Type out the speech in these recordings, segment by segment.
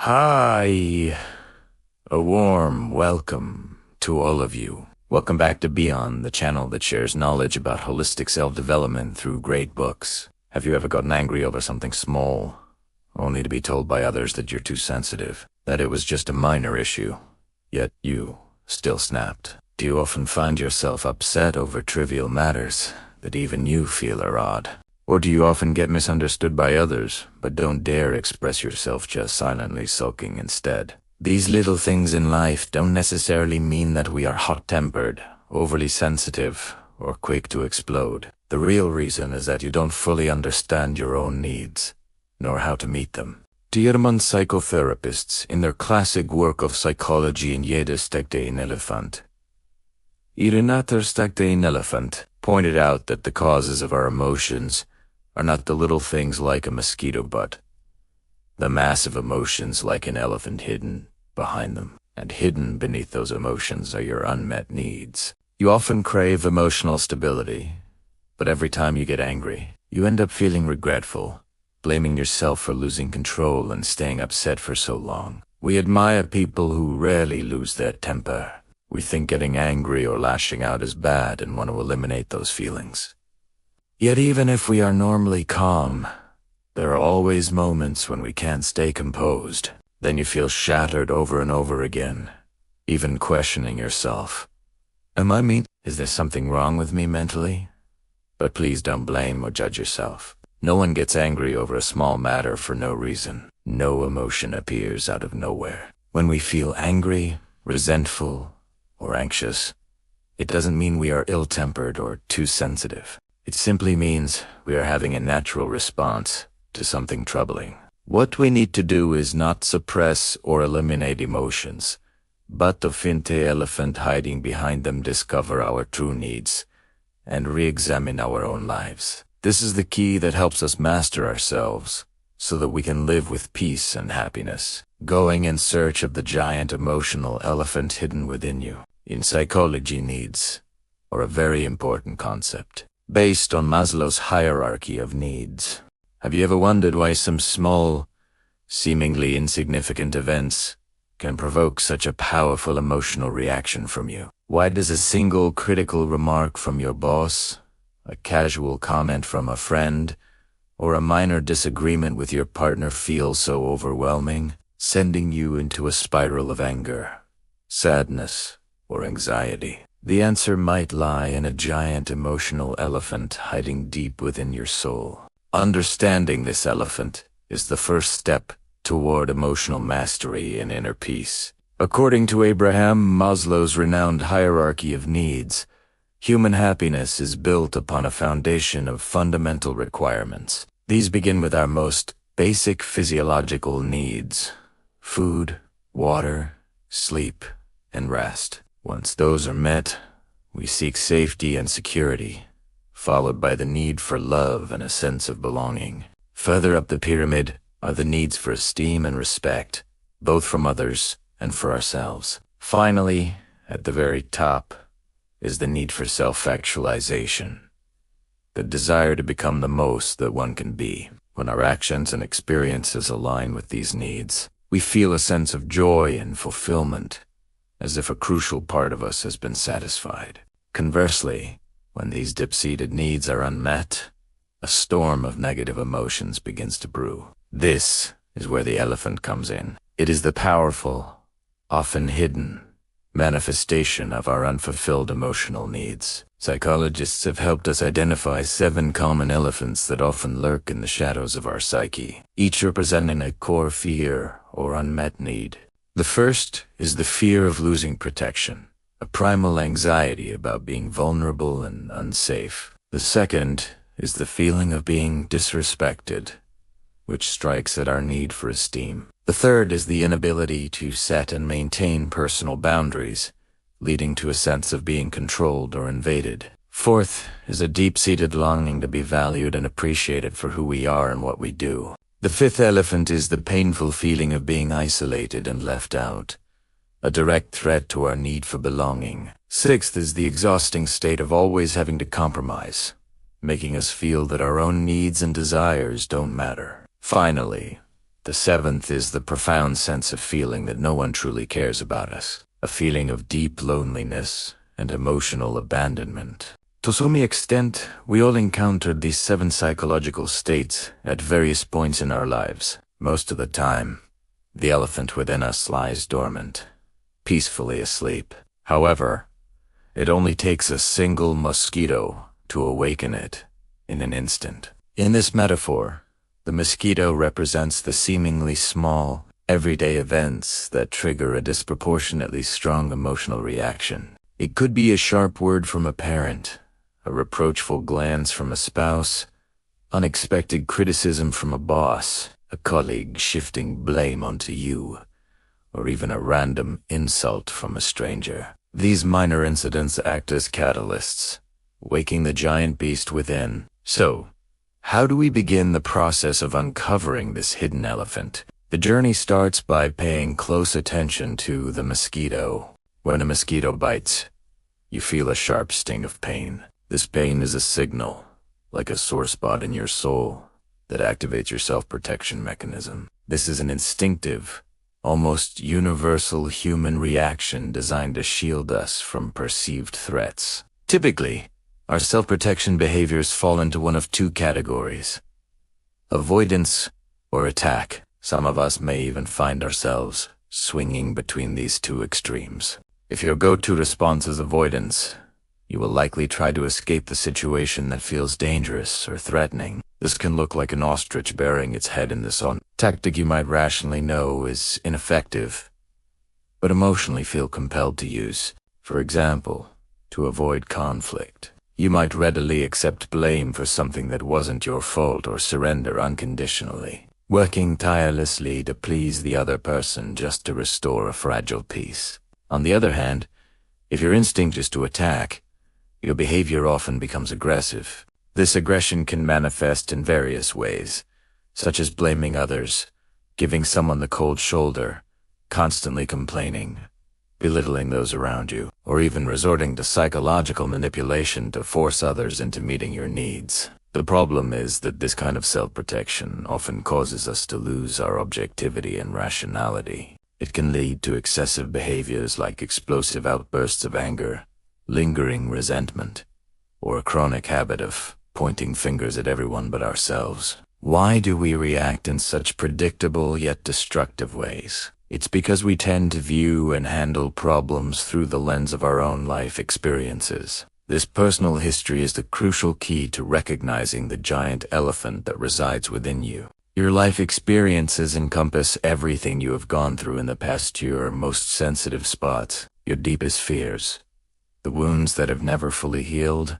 Hi, a warm welcome to all of you. Welcome back to BION, the channel that shares knowledge about holistic self-development through great books. Have you ever gotten angry over something small, only to be told by others that you're too sensitive, that it was just a minor issue, yet you still snapped? Do you often find yourself upset over trivial matters that even you feel are odd? Or do you often get misunderstood by others, but don't dare express yourself, just silently sulking instead? These little things in life don't necessarily mean that we are hot-tempered, overly sensitive, or quick to explode. The real reason is that you don't fully understand your own needs, nor how to meet them. German psychotherapists, in their classic work of psychology in Jeder steckte ein Elefant, Irinator steckte ein Elefant, pointed out that the causes of our emotions are not the little things like a mosquito butt, the massive emotions like an elephant hidden behind them. And hidden beneath those emotions are your unmet needs. You often crave emotional stability, but every time you get angry, you end up feeling regretful, blaming yourself for losing control and staying upset for so long. We admire people who rarely lose their temper. We think getting angry or lashing out is bad and want to eliminate those feelings. Yet even if we are normally calm, there are always moments when we can't stay composed. Then you feel shattered over and over again, even questioning yourself. Am I mean? Is there something wrong with me mentally? But please don't blame or judge yourself. No one gets angry over a small matter for no reason. No emotion appears out of nowhere. When we feel angry, resentful, or anxious, it doesn't mean we are ill-tempered or too sensitive. It simply means we are having a natural response to something troubling. What we need to do is not suppress or eliminate emotions, but to find the elephant hiding behind them, discover our true needs, and re-examine our own lives. This is the key that helps us master ourselves, so that we can live with peace and happiness, going in search of the giant emotional elephant hidden within you. In psychology, needs are a very important concept, based on Maslow's hierarchy of needs. Have you ever wondered why some small, seemingly insignificant events can provoke such a powerful emotional reaction from you? Why does a single critical remark from your boss, a casual comment from a friend, or a minor disagreement with your partner feel so overwhelming, sending you into a spiral of anger, sadness, or anxiety? The answer might lie in a giant emotional elephant hiding deep within your soul. Understanding this elephant is the first step toward emotional mastery and inner peace. According to Abraham Maslow's renowned hierarchy of needs, human happiness is built upon a foundation of fundamental requirements. These begin with our most basic physiological needs: food, water, sleep, and rest. Once those are met, we seek safety and security, followed by the need for love and a sense of belonging. Further up the pyramid are the needs for esteem and respect, both from others and for ourselves. Finally, at the very top, is the need for self-actualization, the desire to become the most that one can be. When our actions and experiences align with these needs, we feel a sense of joy and fulfillment, as if a crucial part of us has been satisfied. Conversely, when these deep-seated needs are unmet, a storm of negative emotions begins to brew. This is where the elephant comes in. It is the powerful, often hidden, manifestation of our unfulfilled emotional needs. Psychologists have helped us identify 7 common elephants that often lurk in the shadows of our psyche, each representing a core fear or unmet need. The first is the fear of losing protection, a primal anxiety about being vulnerable and unsafe. The second is the feeling of being disrespected, which strikes at our need for esteem. The third is the inability to set and maintain personal boundaries, leading to a sense of being controlled or invaded. Fourth is a deep-seated longing to be valued and appreciated for who we are and what we do. The fifth elephant is the painful feeling of being isolated and left out, a direct threat to our need for belonging. Sixth is the exhausting state of always having to compromise, making us feel that our own needs and desires don't matter. Finally, The seventh is the profound sense of feeling that no one truly cares about us, a feeling of deep loneliness and emotional abandonment. To some extent, we all encountered these 7 psychological states at various points in our lives. Most of the time, the elephant within us lies dormant, peacefully asleep. However, it only takes a single mosquito to awaken it in an instant. In this metaphor, the mosquito represents the seemingly small, everyday events that trigger a disproportionately strong emotional reaction. It could be a sharp word from a parent, a reproachful glance from a spouse, unexpected criticism from a boss, a colleague shifting blame onto you, or even a random insult from a stranger. These minor incidents act as catalysts, waking the giant beast within. So, how do we begin the process of uncovering this hidden elephant? The journey starts by paying close attention to the mosquito. When a mosquito bites, you feel a sharp sting of pain. This pain is a signal, like a sore spot in your soul, that activates your self-protection mechanism. This is an instinctive, almost universal human reaction designed to shield us from perceived threats. Typically, our self-protection behaviors fall into one of 2 categories: avoidance or attack. Some of us may even find ourselves swinging between these 2 extremes. If your go-to response is avoidance, you will likely try to escape the situation that feels dangerous or threatening. This can look like an ostrich burying its head in the sun. Tactic you might rationally know is ineffective, but emotionally feel compelled to use. For example, to avoid conflict. You might readily accept blame for something that wasn't your fault or surrender unconditionally, working tirelessly to please the other person just to restore a fragile peace. On the other hand, if your instinct is to attack, your behavior often becomes aggressive. This aggression can manifest in various ways, such as blaming others, giving someone the cold shoulder, constantly complaining, belittling those around you, or even resorting to psychological manipulation to force others into meeting your needs. The problem is that this kind of self-protection often causes us to lose our objectivity and rationality. It can lead to excessive behaviors like explosive outbursts of anger, lingering resentment, or a chronic habit of pointing fingers at everyone but ourselves. Why do we react in such predictable yet destructive ways? It's because we tend to view and handle problems through the lens of our own life experiences. This personal history is the crucial key to recognizing the giant elephant that resides within you. Your life experiences encompass everything you have gone through in the past, your most sensitive spots, your deepest fears, the wounds that have never fully healed,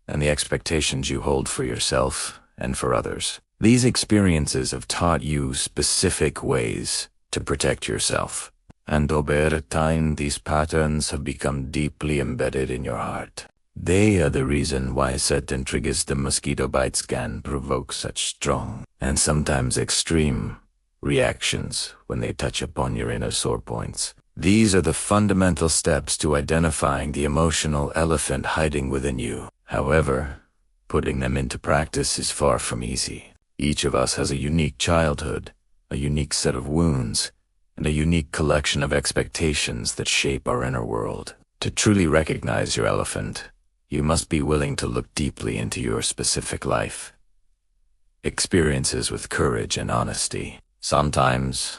and the expectations you hold for yourself and for others. These experiences have taught you specific ways to protect yourself, and over time these patterns have become deeply embedded in your heart. They are the reason why certain triggers the mosquito bites can provoke such strong, and sometimes extreme, reactions when they touch upon your inner sore points. These are the fundamental steps to identifying the emotional elephant hiding within you. However, putting them into practice is far from easy. Each of us has a unique childhood, a unique set of wounds, and a unique collection of expectations that shape our inner world. To truly recognize your elephant, you must be willing to look deeply into your specific life experiences with courage and honesty. Sometimes,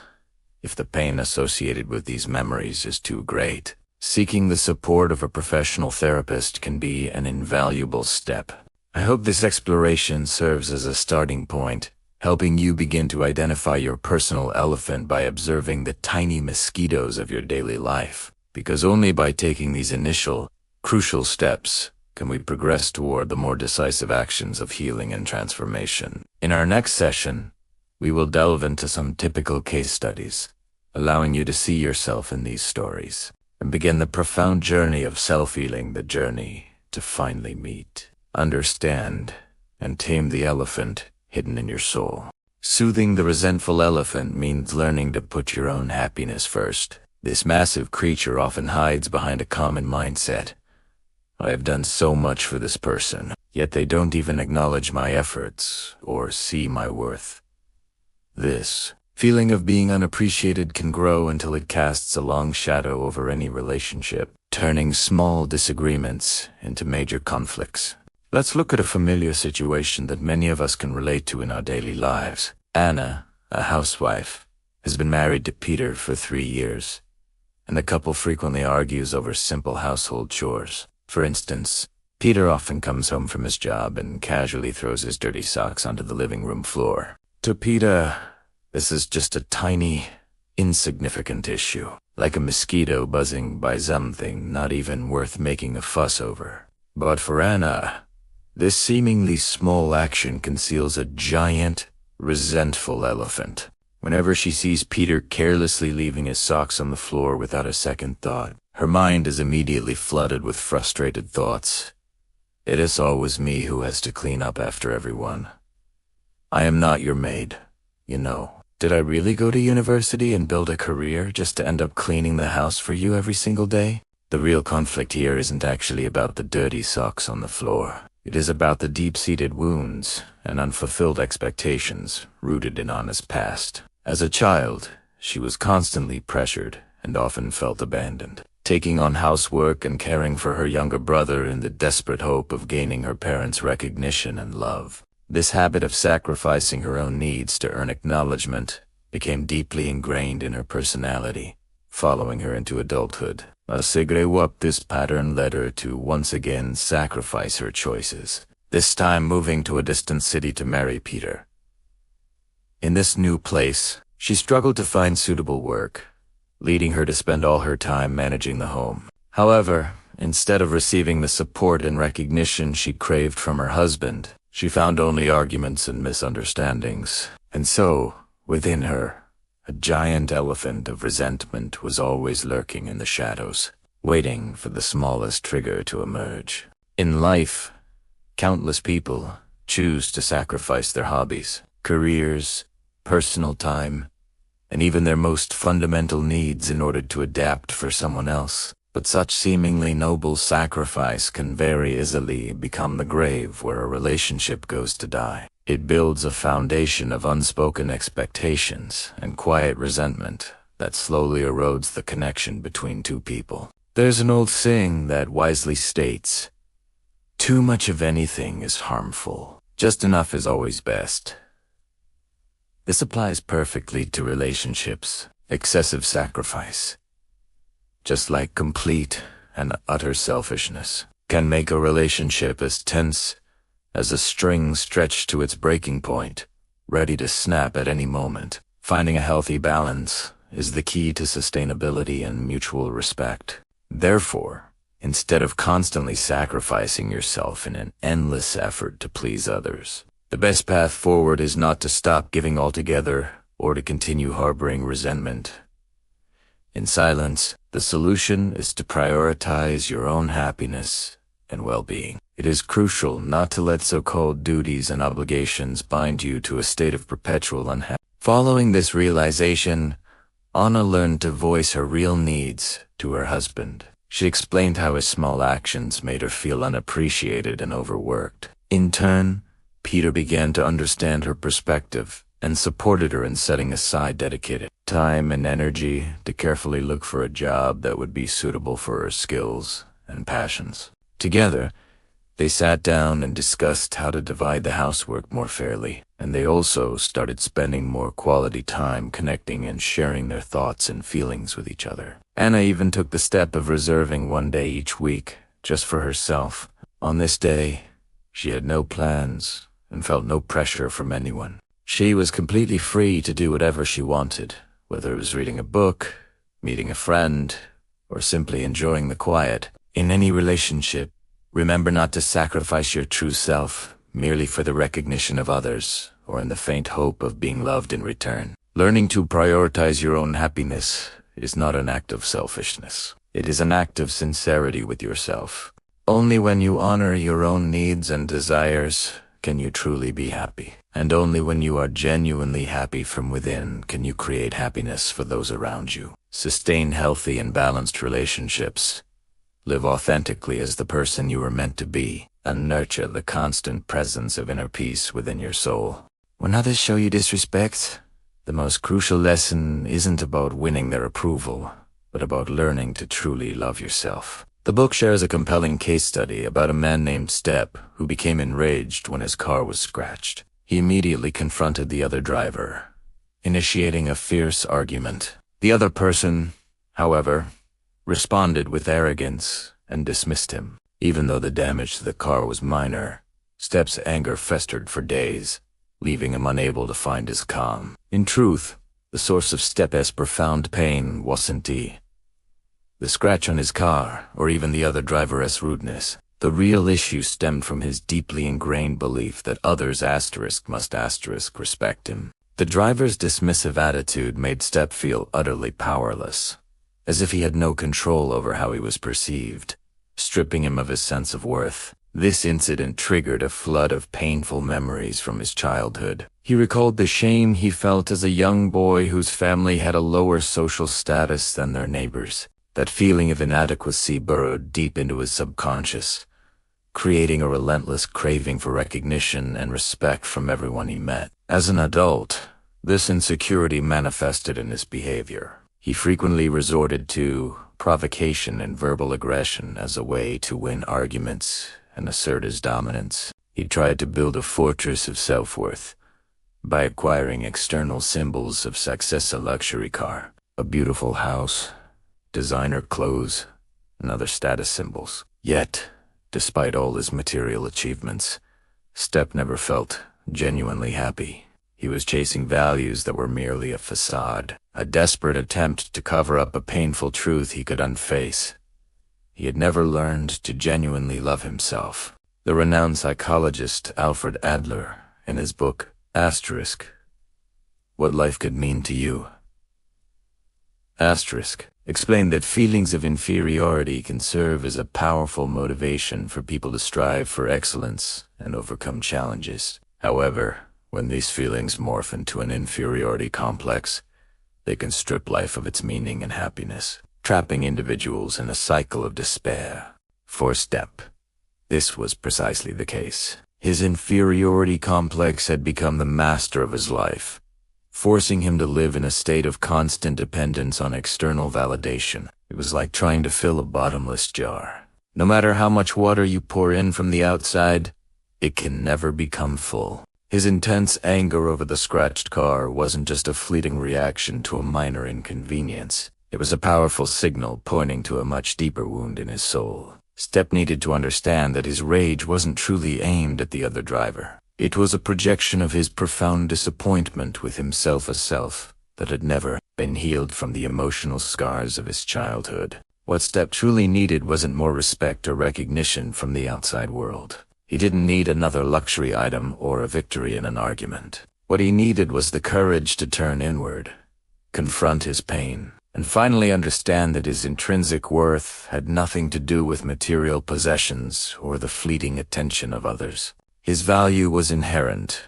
if the pain associated with these memories is too great, seeking the support of a professional therapist can be an invaluable step. I hope this exploration serves as a starting point, helping you begin to identify your personal elephant by observing the tiny mosquitoes of your daily life. Because only by taking these initial, crucial steps can we progress toward the more decisive actions of healing and transformation. In our next session, we will delve into some typical case studies, allowing you to see yourself in these stories, and begin the profound journey of self-healing, the journey to finally meet, understand, and tame the elephant hidden in your soul. Soothing the resentful elephant means learning to put your own happiness first. This massive creature often hides behind a common mindset. I have done so much for this person, yet they don't even acknowledge my efforts or see my worth. This Feeling of being unappreciated can grow until it casts a long shadow over any relationship, turning small disagreements into major conflicts. Let's look at a familiar situation that many of us can relate to in our daily lives. Anna, a housewife, has been married to Peter for 3 years, and the couple frequently argues over simple household chores. For instance, Peter often comes home from his job and casually throws his dirty socks onto the living room floor. To Peter, this is just a tiny, insignificant issue, like a mosquito buzzing by something not even worth making a fuss over. But for Anna, this seemingly small action conceals a giant, resentful elephant. Whenever she sees Peter carelessly leaving his socks on the floor without a second thought, her mind is immediately flooded with frustrated thoughts. It is always me who has to clean up after everyone. I am not your maid, you know. Did I really go to university and build a career just to end up cleaning the house for you every single day? The real conflict here isn't actually about the dirty socks on the floor. It is about the deep-seated wounds and unfulfilled expectations rooted in Anna's past. As a child, she was constantly pressured and often felt abandoned, taking on housework and caring for her younger brother in the desperate hope of gaining her parents' recognition and love. This habit of sacrificing her own needs to earn acknowledgement became deeply ingrained in her personality, following her into adulthood. As she grew up, this pattern led her to once again sacrifice her choices, this time moving to a distant city to marry Peter. In this new place, she struggled to find suitable work, leading her to spend all her time managing the home. However, instead of receiving the support and recognition she craved from her husband, she found only arguments and misunderstandings. And so, within her, a giant elephant of resentment was always lurking in the shadows, waiting for the smallest trigger to emerge. In life, countless people choose to sacrifice their hobbies, careers, personal time, and even their most fundamental needs in order to adapt for someone else. But such seemingly noble sacrifice can very easily become the grave where a relationship goes to die. It builds a foundation of unspoken expectations and quiet resentment that slowly erodes the connection between two people. There's an old saying that wisely states, "Too much of anything is harmful. Just enough is always best." This applies perfectly to relationships. Excessive sacrifice, just like complete and utter selfishness, can make a relationship as tense as a string stretched to its breaking point, ready to snap at any moment. Finding a healthy balance is the key to sustainability and mutual respect. Therefore, instead of constantly sacrificing yourself in an endless effort to please others, the best path forward is not to stop giving altogether or to continue harboring resentment. In silence, the solution is to prioritize your own happiness and well-being. It is crucial not to let so-called duties and obligations bind you to a state of perpetual unhappiness. Following this realization, Anna learned to voice her real needs to her husband. She explained how his small actions made her feel unappreciated and overworked. In turn, Peter began to understand her perspective and supported her in setting aside dedicated time and energy to carefully look for a job that would be suitable for her skills and passions. Together, they sat down and discussed how to divide the housework more fairly, and they also started spending more quality time connecting and sharing their thoughts and feelings with each other. Anna even took the step of reserving one day each week just for herself. On this day, she had no plans and felt no pressure from anyone. She was completely free to do whatever she wanted, whether it was reading a book, meeting a friend, or simply enjoying the quiet. In any relationship, remember not to sacrifice your true self merely for the recognition of others or in the faint hope of being loved in return. Learning to prioritize your own happiness is not an act of selfishness. It is an act of sincerity with yourself. Only when you honor your own needs and desires can you truly be happy. And only when you are genuinely happy from within can you create happiness for those around you. Sustain healthy and balanced relationships. Live authentically as the person you were meant to be, and nurture the constant presence of inner peace within your soul. When others show you disrespect, The most crucial lesson isn't about winning their approval, but about learning to truly love yourself. The book shares a compelling case study about a man named Step who became enraged when his car was scratched. He immediately confronted the other driver, initiating a fierce argument. The other person, however, responded with arrogance and dismissed him. Even though the damage to the car was minor, Step's anger festered for days, leaving him unable to find his calm. In truth, the source of Step's profound pain wasn't the scratch on his car, or even the other driver's rudeness. The real issue stemmed from his deeply ingrained belief that others must respect him. The driver's dismissive attitude made Step feel utterly powerless, as if he had no control over how he was perceived, stripping him of his sense of worth. This incident triggered a flood of painful memories from his childhood. He recalled the shame he felt as a young boy whose family had a lower social status than their neighbors. That feeling of inadequacy burrowed deep into his subconscious, creating a relentless craving for recognition and respect from everyone he met. As an adult, this insecurity manifested in his behavior. He frequently resorted to provocation and verbal aggression as a way to win arguments and assert his dominance. He tried to build a fortress of self-worth by acquiring external symbols of success: a luxury car, a beautiful house, designer clothes, and other status symbols. Yet, despite all his material achievements, Step never felt genuinely happy. He was chasing values that were merely a facade, a desperate attempt to cover up a painful truth he could unface. He had never learned to genuinely love himself. The renowned psychologist Alfred Adler, in his book, What Life Could Mean to You, explained that feelings of inferiority can serve as a powerful motivation for people to strive for excellence and overcome challenges. However, when these feelings morph into an inferiority complex, they can strip life of its meaning and happiness, trapping individuals in a cycle of despair. For Step, this was precisely the case. His inferiority complex had become the master of his life, forcing him to live in a state of constant dependence on external validation. It was like trying to fill a bottomless jar. No matter how much water you pour in from the outside, it can never become full. His intense anger over the scratched car wasn't just a fleeting reaction to a minor inconvenience. It was a powerful signal pointing to a much deeper wound in his soul. Step needed to understand that his rage wasn't truly aimed at the other driver. It was a projection of his profound disappointment with himself, a self that had never been healed from the emotional scars of his childhood. What Step truly needed wasn't more respect or recognition from the outside world. He didn't need another luxury item or a victory in an argument. What he needed was the courage to turn inward, confront his pain, and finally understand that his intrinsic worth had nothing to do with material possessions or the fleeting attention of others. His value was inherent,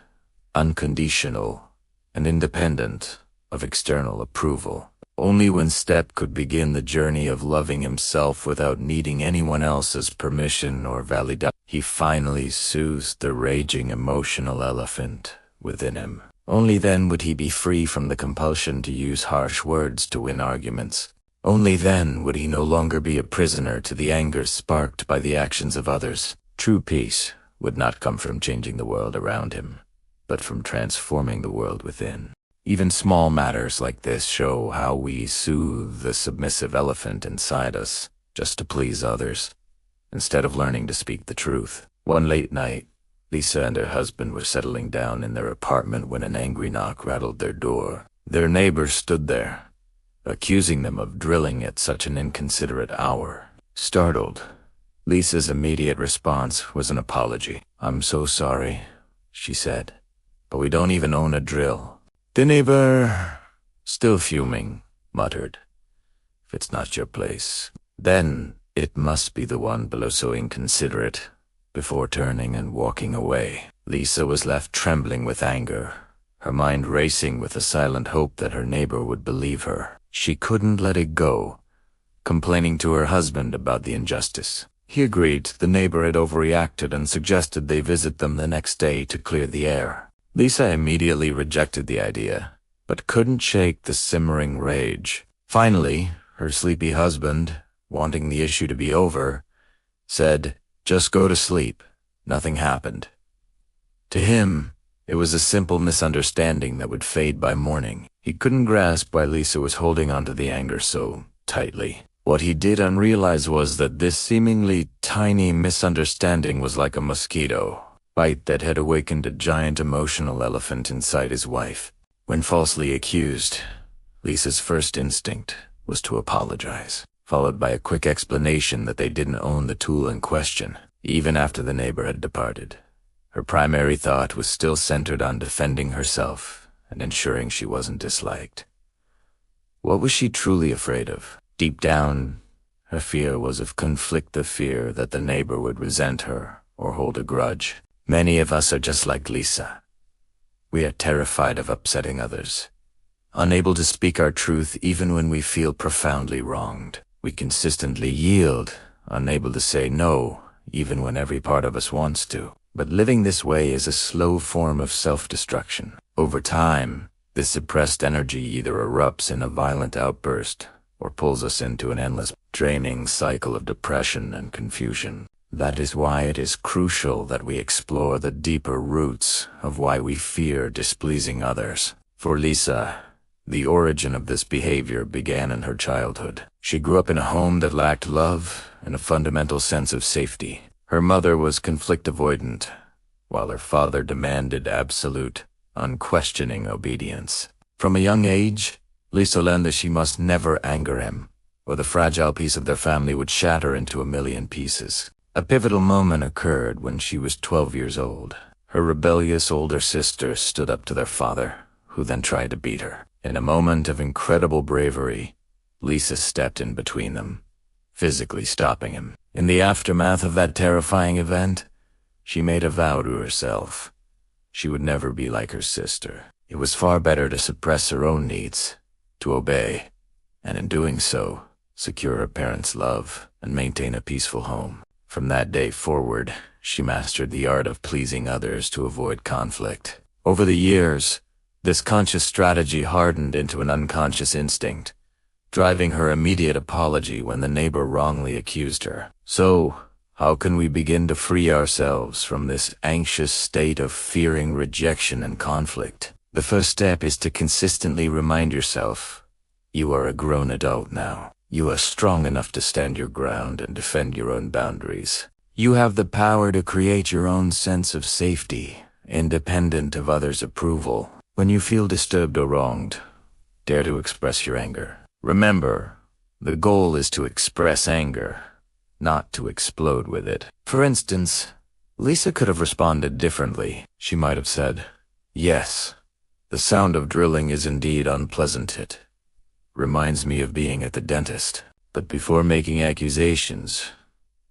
unconditional, and independent of external approval. Only when Step could begin the journey of loving himself without needing anyone else's permission or validation, he finally soothed the raging emotional elephant within him. Only then would he be free from the compulsion to use harsh words to win arguments. Only then would he no longer be a prisoner to the anger sparked by the actions of others. True peace would not come from changing the world around him, but from transforming the world within. Even small matters like this show how we soothe the submissive elephant inside us just to please others, instead of learning to speak the truth. One late night, Lisa and her husband were settling down in their apartment when an angry knock rattled their door. Their neighbor stood there, accusing them of drilling at such an inconsiderate hour. Startled, Lisa's immediate response was an apology. "I'm so sorry," she said, "but we don't even own a drill." The neighbor, still fuming, muttered, "If it's not your place, then it must be the one below, so inconsiderate," before turning and walking away. Lisa was left trembling with anger, her mind racing with a silent hope that her neighbor would believe her. She couldn't let it go, complaining to her husband about the injustice. He agreed the neighbor had overreacted and suggested they visit them the next day to clear the air. Lisa immediately rejected the idea, but couldn't shake the simmering rage. Finally, her sleepy husband, wanting the issue to be over, said, "Just go to sleep. Nothing happened." To him, it was a simple misunderstanding that would fade by morning. He couldn't grasp why Lisa was holding onto the anger so tightly. What he did unrealize was that this seemingly tiny misunderstanding was like a mosquito bite that had awakened a giant emotional elephant inside his wife. When falsely accused, Lisa's first instinct was to apologize, followed by a quick explanation that they didn't own the tool in question, even after the neighbor had departed. Her primary thought was still centered on defending herself and ensuring she wasn't disliked. What was she truly afraid of? Deep down, her fear was of conflict, the fear that the neighbor would resent her or hold a grudge. Many of us are just like Lisa. We are terrified of upsetting others, unable to speak our truth even when we feel profoundly wronged. We consistently yield, unable to say no, even when every part of us wants to. But living this way is a slow form of self-destruction. Over time, this suppressed energy either erupts in a violent outburst or pulls us into an endless, draining cycle of depression and confusion. That is why it is crucial that we explore the deeper roots of why we fear displeasing others. For Lisa, the origin of this behavior began in her childhood. She grew up in a home that lacked love and a fundamental sense of safety. Her mother was conflict avoidant, while her father demanded absolute, unquestioning obedience. From a young age, Lisa learned that she must never anger him, or the fragile piece of their family would shatter into a million pieces. A pivotal moment occurred when she was 12 years old. Her rebellious older sister stood up to their father, who then tried to beat her. In a moment of incredible bravery, Lisa stepped in between them, physically stopping him. In the aftermath of that terrifying event, she made a vow to herself. She would never be like her sister. It was far better to suppress her own needs, to obey, and in doing so, secure her parents' love and maintain a peaceful home. From that day forward, she mastered the art of pleasing others to avoid conflict. Over the years, this conscious strategy hardened into an unconscious instinct, driving her immediate apology when the neighbor wrongly accused her. So, how can we begin to free ourselves from this anxious state of fearing rejection and conflict? The first step is to consistently remind yourself, you are a grown adult now. You are strong enough to stand your ground and defend your own boundaries. You have the power to create your own sense of safety, independent of others' approval. When you feel disturbed or wronged, dare to express your anger. Remember, the goal is to express anger, not to explode with it. For instance, Lisa could have responded differently. She might have said, "Yes, the sound of drilling is indeed unpleasant. It reminds me of being at the dentist. But before making accusations,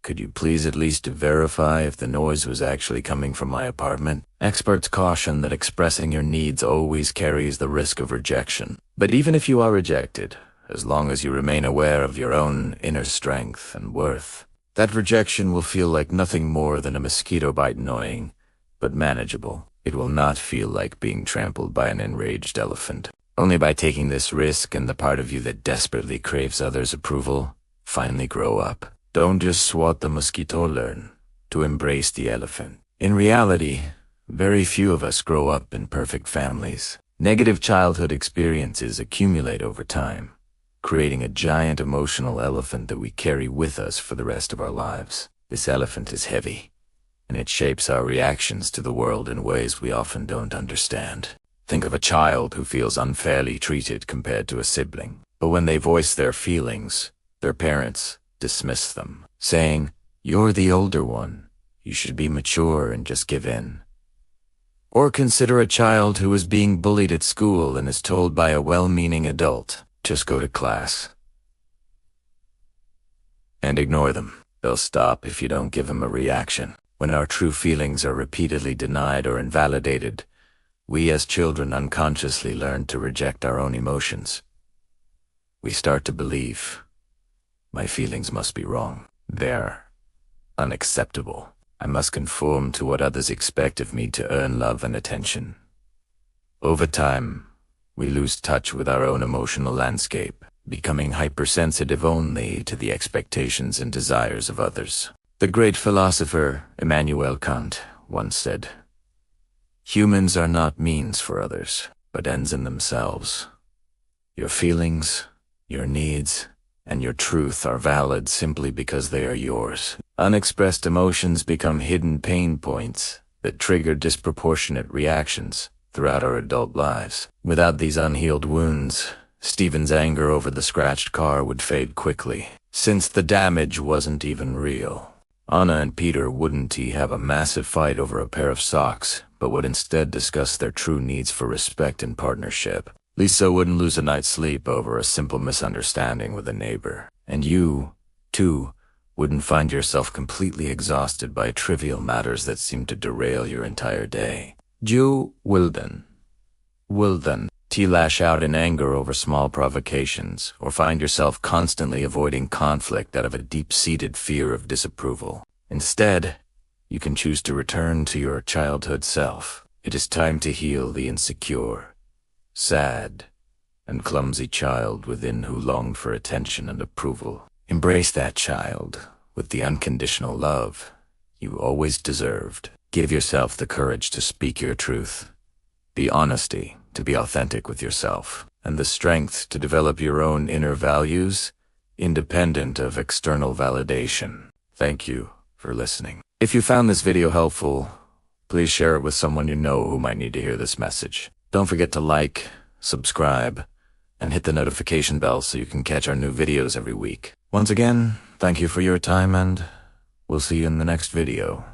could you please at least verify if the noise was actually coming from my apartment?" Experts caution that expressing your needs always carries the risk of rejection. But even if you are rejected, as long as you remain aware of your own inner strength and worth, that rejection will feel like nothing more than a mosquito bite, annoying, but manageable. It will not feel like being trampled by an enraged elephant. Only by taking this risk and the part of you that desperately craves others' approval finally grow up. Don't just swat the mosquito, learn to embrace the elephant. In reality, very few of us grow up in perfect families. Negative childhood experiences accumulate over time, creating a giant emotional elephant that we carry with us for the rest of our lives. This elephant is heavy, and it shapes our reactions to the world in ways we often don't understand. Think of a child who feels unfairly treated compared to a sibling. But when they voice their feelings, their parents dismiss them, saying, "You're the older one. You should be mature and just give in." Or consider a child who is being bullied at school and is told by a well-meaning adult, "Just go to class," and ignore them. They'll stop if you don't give them a reaction. When our true feelings are repeatedly denied or invalidated, we as children unconsciously learn to reject our own emotions. We start to believe, my feelings must be wrong. They're unacceptable. I must conform to what others expect of me to earn love and attention. Over time, We lose touch with our own emotional landscape, becoming hypersensitive only to the expectations and desires of others. The great philosopher Immanuel Kant once said, "Humans are not means for others, but ends in themselves. Your feelings, your needs, and your truth are valid simply because they are yours." Unexpressed emotions become hidden pain points that trigger disproportionate reactions throughout our adult lives. Without these unhealed wounds, Stephen's anger over the scratched car would fade quickly, since the damage wasn't even real. Anna and Peter wouldn't have a massive fight over a pair of socks, but would instead discuss their true needs for respect and partnership. Lisa wouldn't lose a night's sleep over a simple misunderstanding with a neighbor. And you, too, wouldn't find yourself completely exhausted by trivial matters that seem to derail your entire day. You will then lash out in anger over small provocations, or find yourself constantly avoiding conflict out of a deep-seated fear of disapproval. Instead, you can choose to return to your childhood self. It is time to heal the insecure, sad, and clumsy child within who longed for attention and approval. Embrace that child with the unconditional love you always deserved. Give yourself the courage to speak your truth, the honesty to be authentic with yourself, and the strength to develop your own inner values, independent of external validation. Thank you for listening. If you found this video helpful, please share it with someone you know who might need to hear this message. Don't forget to like, subscribe, and hit the notification bell so you can catch our new videos every week. Once again, thank you for your time, and we'll see you in the next video.